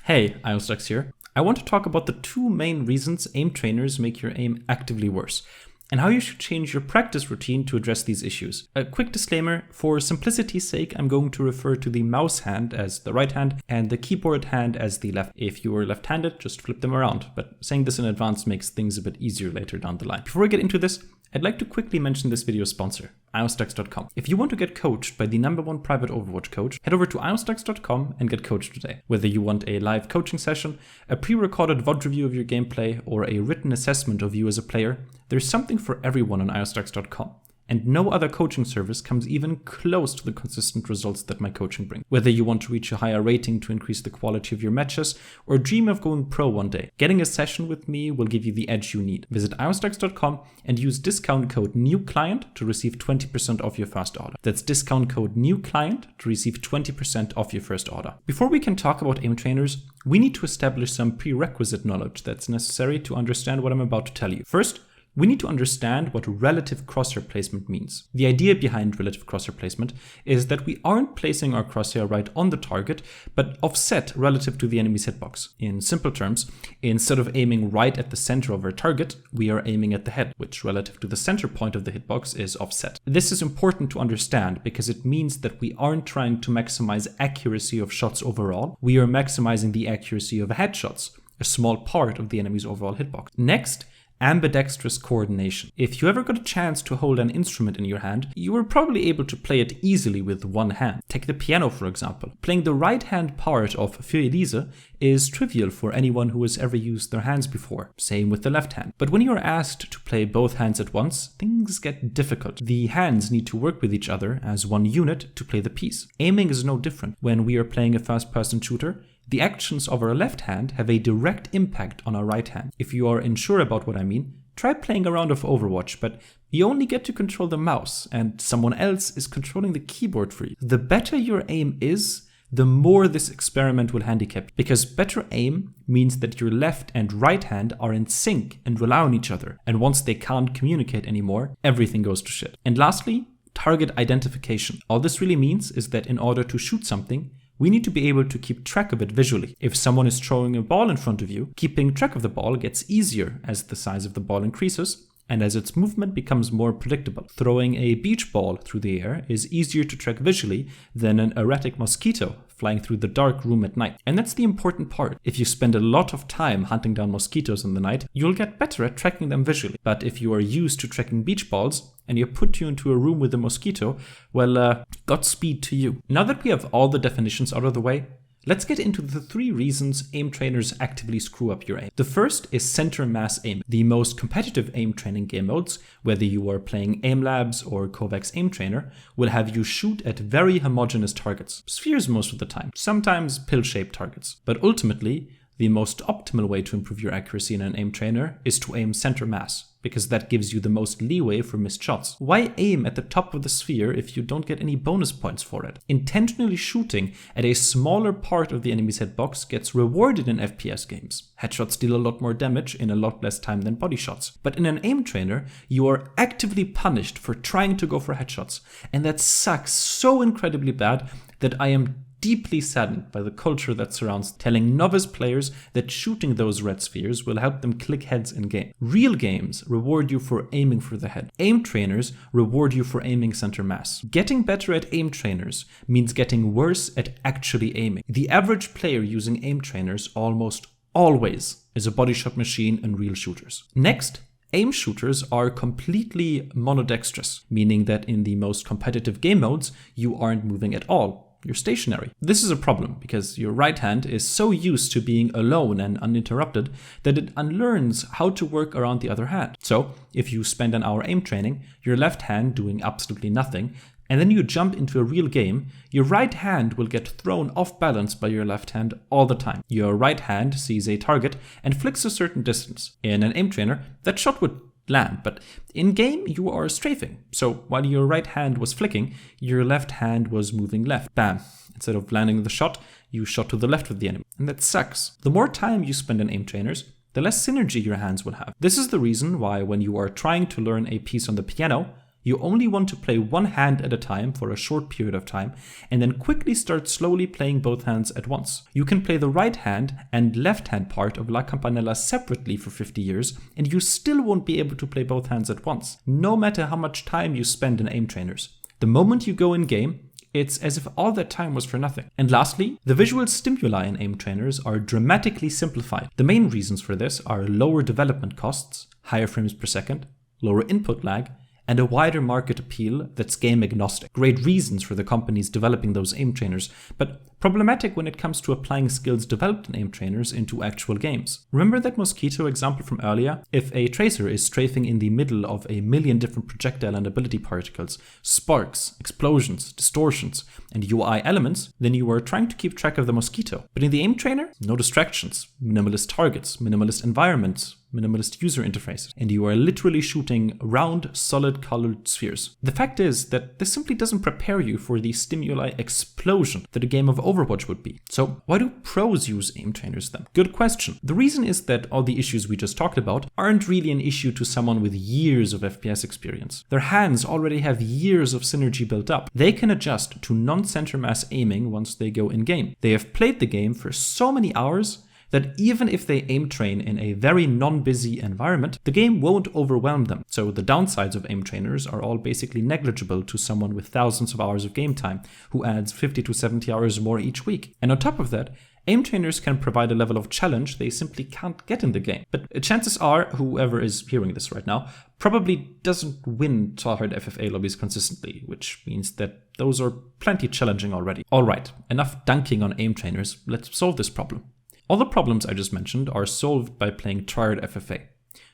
Hey, ioStux here. I want to talk about the two main reasons aim trainers make your aim actively worse, and how you should change your practice routine to address these issues. A quick disclaimer, for simplicity's sake, I'm going to refer to the mouse hand as the right hand and the keyboard hand as the left. If you are left-handed, just flip them around, but saying this in advance makes things a bit easier later down the line. Before we get into this, I'd like to quickly mention this video's sponsor, ioStux.com. If you want to get coached by the #1 private Overwatch coach, head over to ioStux.com and get coached today. Whether you want a live coaching session, a pre-recorded VOD review of your gameplay, or a written assessment of you as a player, there's something for everyone on ioStux.com. And no other coaching service comes even close to the consistent results that my coaching brings. Whether you want to reach a higher rating to increase the quality of your matches, or dream of going pro one day, getting a session with me will give you the edge you need. Visit ioStux.com and use discount code NEWCLIENT to receive 20% off your first order. That's discount code NEWCLIENT to receive 20% off your first order. Before we can talk about aim trainers, we need to establish some prerequisite knowledge that's necessary to understand what I'm about to tell you. First, we need to understand what relative crosshair placement means. The idea behind relative crosshair placement is that we aren't placing our crosshair right on the target, but offset relative to the enemy's hitbox. In simple terms, instead of aiming right at the center of our target, we are aiming at the head, which relative to the center point of the hitbox is offset. This is important to understand because it means that we aren't trying to maximize accuracy of shots overall, we are maximizing the accuracy of headshots, a small part of the enemy's overall hitbox. Next, ambidextrous coordination. If you ever got a chance to hold an instrument in your hand, you were probably able to play it easily with one hand. Take the piano, for example. Playing the right hand part of Für Elise is trivial for anyone who has ever used their hands before. Same with the left hand. But when you are asked to play both hands at once, things get difficult. The hands need to work with each other as one unit to play the piece. Aiming is no different. When we are playing a first-person shooter, the actions of our left hand have a direct impact on our right hand. If you are unsure about what I mean, try playing a round of Overwatch, but you only get to control the mouse, and someone else is controlling the keyboard for you. The better your aim is, the more this experiment will handicap you, because better aim means that your left and right hand are in sync and rely on each other, and once they can't communicate anymore, everything goes to shit. And lastly, target identification. All this really means is that in order to shoot something, we need to be able to keep track of it visually. If someone is throwing a ball in front of you, keeping track of the ball gets easier as the size of the ball increases and as its movement becomes more predictable. Throwing a beach ball through the air is easier to track visually than an erratic mosquito flying through the dark room at night. And that's the important part. If you spend a lot of time hunting down mosquitoes in the night, you'll get better at tracking them visually. But if you are used to tracking beach balls, and you put you into a room with a mosquito, well, Godspeed to you. Now that we have all the definitions out of the way, let's get into the 3 reasons aim trainers actively screw up your aim. The first is center mass aim. The most competitive aim training game modes, whether you are playing Aim Labs or Kovacs Aim Trainer, will have you shoot at very homogeneous targets. Spheres most of the time, sometimes pill-shaped targets. But ultimately, the most optimal way to improve your accuracy in an aim trainer is to aim center mass, because that gives you the most leeway for missed shots. Why aim at the top of the sphere if you don't get any bonus points for it? Intentionally shooting at a smaller part of the enemy's hitbox gets rewarded in FPS games. Headshots deal a lot more damage in a lot less time than body shots. But in an aim trainer, you are actively punished for trying to go for headshots. And that sucks so incredibly bad that I am deeply saddened by the culture that surrounds telling novice players that shooting those red spheres will help them click heads in game. Real games reward you for aiming for the head. Aim trainers reward you for aiming center mass. Getting better at aim trainers means getting worse at actually aiming. The average player using aim trainers almost always is a body shot machine in real shooters. Next, aim shooters are completely monodextrous, meaning that in the most competitive game modes, you aren't moving at all. You're stationary. This is a problem because your right hand is so used to being alone and uninterrupted that it unlearns how to work around the other hand. So if you spend an hour aim training, your left hand doing absolutely nothing, and then you jump into a real game, your right hand will get thrown off balance by your left hand all the time. Your right hand sees a target and flicks a certain distance. In an aim trainer, that shot would land, but in game you are strafing. So while your right hand was flicking, your left hand was moving left. Bam. Instead of landing the shot, you shot to the left with the enemy. And that sucks. The more time you spend in aim trainers, the less synergy your hands will have. This is the reason why when you are trying to learn a piece on the piano, You only want to play one hand at a time for a short period of time, and then quickly start slowly playing both hands at once. You can play the right hand and left hand part of La Campanella separately for 50 years, and you still won't be able to play both hands at once, no matter how much time you spend in aim trainers. The moment you go in game, it's as if all that time was for nothing. And lastly, the visual stimuli in aim trainers are dramatically simplified. The main reasons for this are lower development costs, higher frames per second, lower input lag, and a wider market appeal that's game agnostic. Great reasons for the companies developing those aim trainers, but problematic when it comes to applying skills developed in aim trainers into actual games. Remember that mosquito example from earlier? If a tracer is strafing in the middle of a million different projectile and ability particles, sparks, explosions, distortions, and UI elements, then you are trying to keep track of the mosquito. But in the aim trainer, no distractions, minimalist targets, minimalist environments, minimalist user interfaces, and you are literally shooting round, solid colored spheres. The fact is that this simply doesn't prepare you for the stimuli explosion that a game of Overwatch would be. So why do pros use aim trainers then? Good question. The reason is that all the issues we just talked about aren't really an issue to someone with years of FPS experience. Their hands already have years of synergy built up. They can adjust to non-center mass aiming once they go in game. They have played the game for so many hours that even if they aim train in a very non-busy environment, the game won't overwhelm them. So the downsides of aim trainers are all basically negligible to someone with thousands of hours of game time, who adds 50 to 70 hours more each week. And on top of that, aim trainers can provide a level of challenge they simply can't get in the game. But chances are, whoever is hearing this right now probably doesn't win tryhard FFA lobbies consistently, which means that those are plenty challenging already. Alright, enough dunking on aim trainers, let's solve this problem. All the problems I just mentioned are solved by playing tryhard FFA.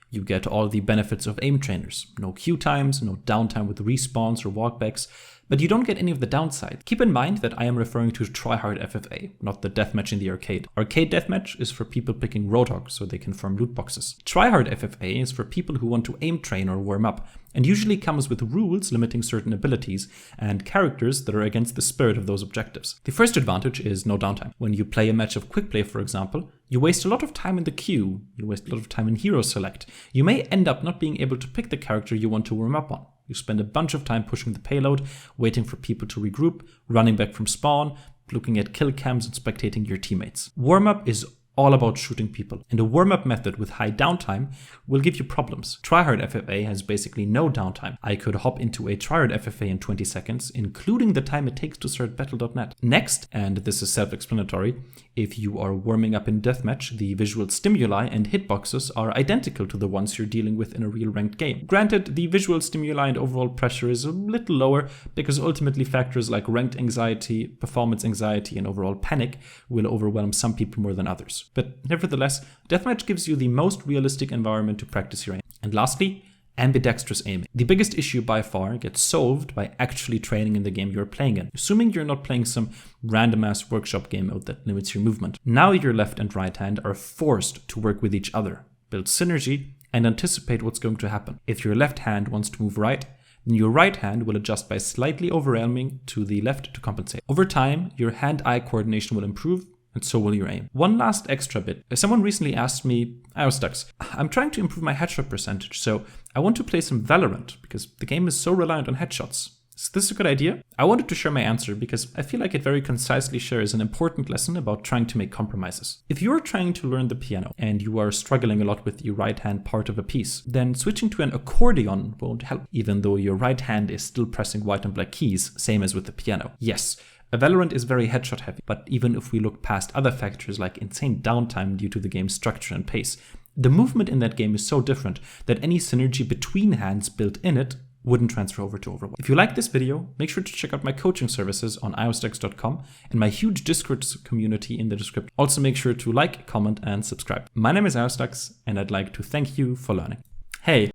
You get all the benefits of aim trainers. No queue times, no downtime with respawns or walkbacks, but you don't get any of the downsides. Keep in mind that I am referring to tryhard FFA, not the deathmatch in the arcade. Arcade deathmatch is for people picking Roadhog so they can farm loot boxes. Tryhard FFA is for people who want to aim train or warm up, and usually comes with rules limiting certain abilities and characters that are against the spirit of those objectives. The first advantage is no downtime. When you play a match of quick play, for example, you waste a lot of time in the queue, you waste a lot of time in hero select. You may end up not being able to pick the character you want to warm up on. You spend a bunch of time pushing the payload, waiting for people to regroup, running back from spawn, looking at kill cams and spectating your teammates. Warm-up is all about shooting people, and a warm-up method with high downtime will give you problems. Tryhard FFA has basically no downtime. I could hop into a tryhard FFA in 20 seconds, including the time it takes to start battle.net. Next, and this is self-explanatory, if you are warming up in deathmatch, the visual stimuli and hitboxes are identical to the ones you're dealing with in a real ranked game. Granted, the visual stimuli and overall pressure is a little lower because ultimately factors like ranked anxiety, performance anxiety, and overall panic will overwhelm some people more than others. But nevertheless, deathmatch gives you the most realistic environment to practice your aim. And lastly, ambidextrous aiming. The biggest issue by far gets solved by actually training in the game you're playing in, assuming you're not playing some random ass workshop game mode that limits your movement. Now your left and right hand are forced to work with each other, build synergy, and anticipate what's going to happen. If your left hand wants to move right, then your right hand will adjust by slightly overwhelming to the left to compensate. Over time, your hand-eye coordination will improve, and so will your aim. One last extra bit. Someone recently asked me, ioStux, I'm trying to improve my headshot percentage, so I want to play some Valorant because the game is so reliant on headshots. Is this a good idea? I wanted to share my answer because I feel like it very concisely shares an important lesson about trying to make compromises. If you're trying to learn the piano and you are struggling a lot with the right hand part of a piece, then switching to an accordion won't help, even though your right hand is still pressing white and black keys, same as with the piano. Yes, Valorant is very headshot heavy, but even if we look past other factors like insane downtime due to the game's structure and pace, the movement in that game is so different that any synergy between hands built in it wouldn't transfer over to Overwatch. If you like this video, make sure to check out my coaching services on ioStux.com and my huge Discord community in the description. Also make sure to like, comment, and subscribe. My name is ioStux, and I'd like to thank you for learning. Hey!